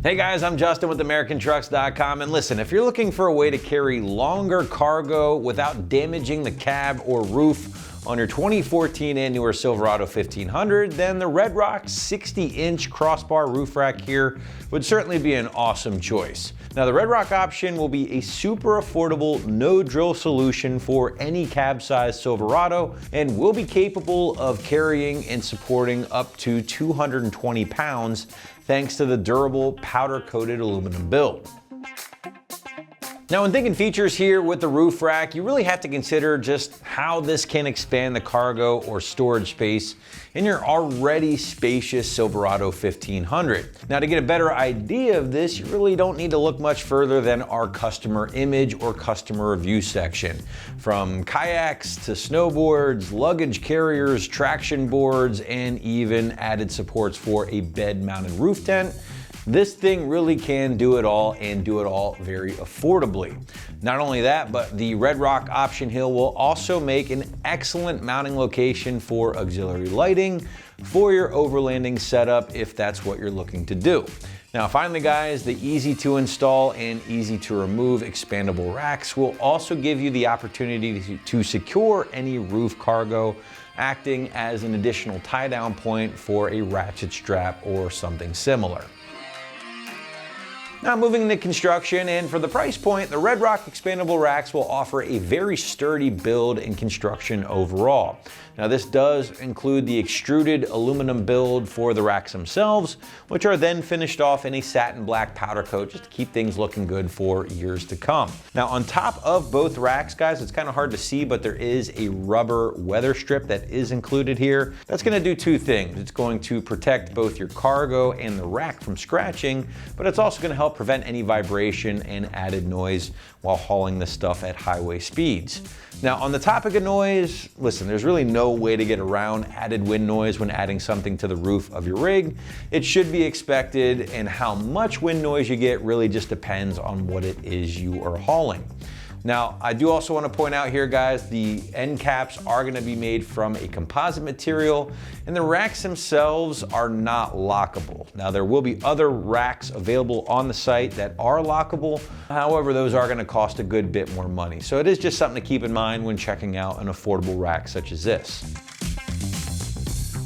Hey guys, I'm Justin with AmericanTrucks.com, and listen, if you're looking for a way to carry longer cargo without damaging the cab or roof on your 2014 and newer Silverado 1500, then the Red Rock 60-inch crossbar roof rack here would certainly be an awesome choice. Now, the Red Rock option will be a super affordable, no-drill solution for any cab-sized Silverado and will be capable of carrying and supporting up to 220 pounds thanks to the durable powder-coated aluminum build. Now, when thinking features here with the roof rack, you really have to consider just how this can expand the cargo or storage space in your already spacious Silverado 1500. Now, to get a better idea of this, you really don't need to look much further than our customer image or customer review section. From kayaks to snowboards, luggage carriers, traction boards, and even added supports for a bed-mounted roof tent, this thing really can do it all and do it all very affordably. Not only that, but the Red Rock option hill will also make an excellent mounting location for auxiliary lighting for your overlanding setup if that's what you're looking to do. Now finally guys, the easy to install and easy to remove expandable racks will also give you the opportunity to secure any roof cargo, acting as an additional tie down point for a ratchet strap or something similar. Now moving into construction, and for the price point, the Red Rock expandable racks will offer a very sturdy build and construction overall. Now this does include the extruded aluminum build for the racks themselves, which are then finished off in a satin black powder coat just to keep things looking good for years to come. Now on top of both racks, guys, it's kind of hard to see, but there is a rubber weather strip that is included here. That's going to do two things. It's going to protect both your cargo and the rack from scratching, but it's also going to help prevent any vibration and added noise while hauling this stuff at highway speeds. Now on the topic of noise, listen, there's really no way to get around added wind noise when adding something to the roof of your rig. It should be expected, and how much wind noise you get really just depends on what it is you are hauling. Now, I do also want to point out here, guys, the end caps are going to be made from a composite material, and the racks themselves are not lockable. Now, there will be other racks available on the site that are lockable. However, those are going to cost a good bit more money. So it is just something to keep in mind when checking out an affordable rack such as this.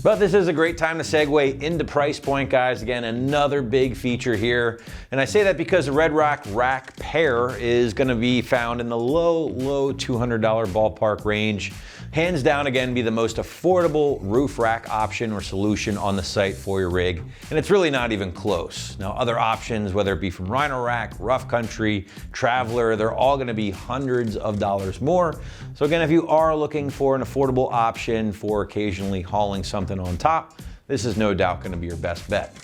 But this is a great time to segue into price point, guys. Again, another big feature here. And I say that because the Red Rock rack pair is going to be found in the low $200 ballpark range. Hands down, again, be the most affordable roof rack option or solution on the site for your rig. And it's really not even close. Now, other options, whether it be from Rhino Rack, Rough Country, Traveler, they're all going to be hundreds of dollars more. So again, if you are looking for an affordable option for occasionally hauling something on top, this is no doubt going to be your best bet.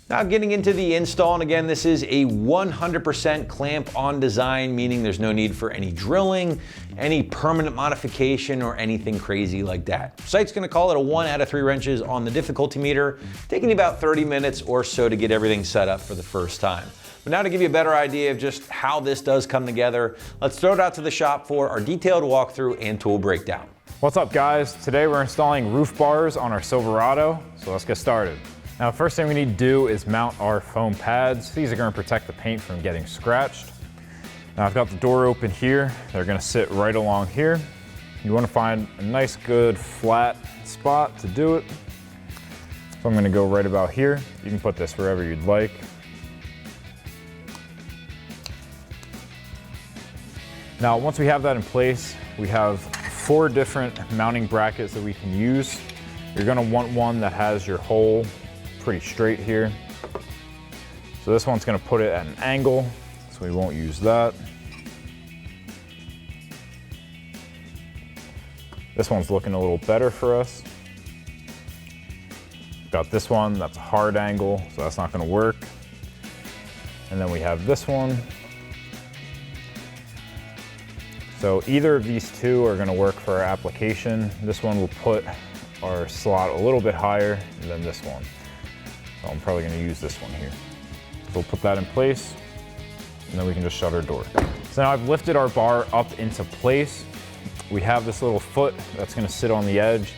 Now getting into the install, and again, this is a 100% clamp-on design, meaning there's no need for any drilling, any permanent modification, or anything crazy like that. Site's gonna call it a 1 out of 3 wrenches on the difficulty meter, taking about 30 minutes or so to get everything set up for the first time. But now to give you a better idea of just how this does come together, let's throw it out to the shop for our detailed walkthrough and tool breakdown. What's up, guys? Today we're installing roof bars on our Silverado, so let's get started. Now, the first thing we need to do is mount our foam pads. These are going to protect the paint from getting scratched. Now, I've got the door open here. They're going to sit right along here. You want to find a nice, good, flat spot to do it. So I'm going to go right about here. You can put this wherever you'd like. Now, once we have that in place, we have 4 different mounting brackets that we can use. You're going to want one that has your hole pretty straight here. So this one's going to put it at an angle, so we won't use that. This one's looking a little better for us. Got this one, that's a hard angle, so that's not going to work. And then we have this one. So either of these two are going to work for our application. This one will put our slot a little bit higher than this one. So I'm probably going to use this one here. So we'll put that in place, and then we can just shut our door. So now I've lifted our bar up into place. We have this little foot that's going to sit on the edge.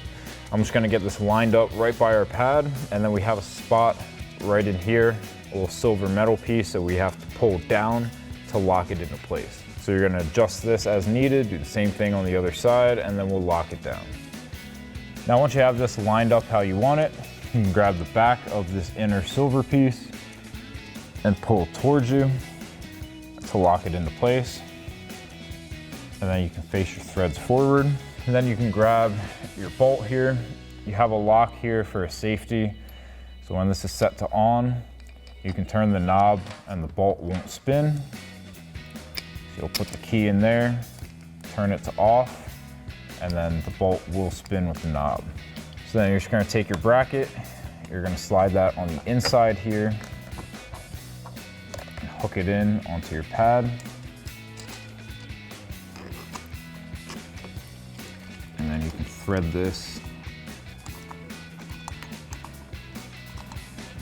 I'm just going to get this lined up right by our pad, and then we have a spot right in here, a little silver metal piece that we have to pull down to lock it into place. So you're gonna adjust this as needed, do the same thing on the other side, and then we'll lock it down. Now once you have this lined up how you want it, you can grab the back of this inner silver piece and pull towards you to lock it into place. And then you can face your threads forward. And then you can grab your bolt here. You have a lock here for a safety. So when this is set to on, you can turn the knob and the bolt won't spin. So you'll put the key in there, turn it to off, and then the bolt will spin with the knob. So then you're just gonna take your bracket, you're gonna slide that on the inside here, hook it in onto your pad. And then you can thread this.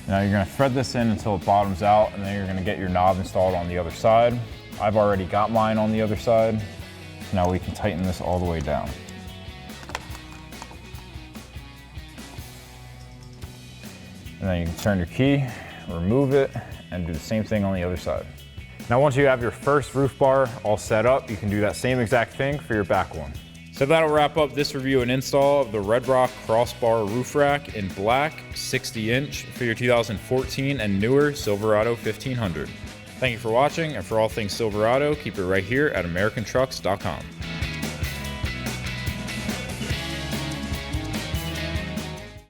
Now you're gonna thread this in until it bottoms out, and then you're gonna get your knob installed on the other side. I've already got mine on the other side. Now we can tighten this all the way down. And then you can turn your key, remove it, and do the same thing on the other side. Now once you have your first roof bar all set up, you can do that same exact thing for your back one. So that'll wrap up this review and install of the Red Rock Crossbar Roof Rack in black, 60-inch for your 2014 and newer Silverado 1500. Thank you for watching, and for all things Silverado, keep it right here at AmericanTrucks.com.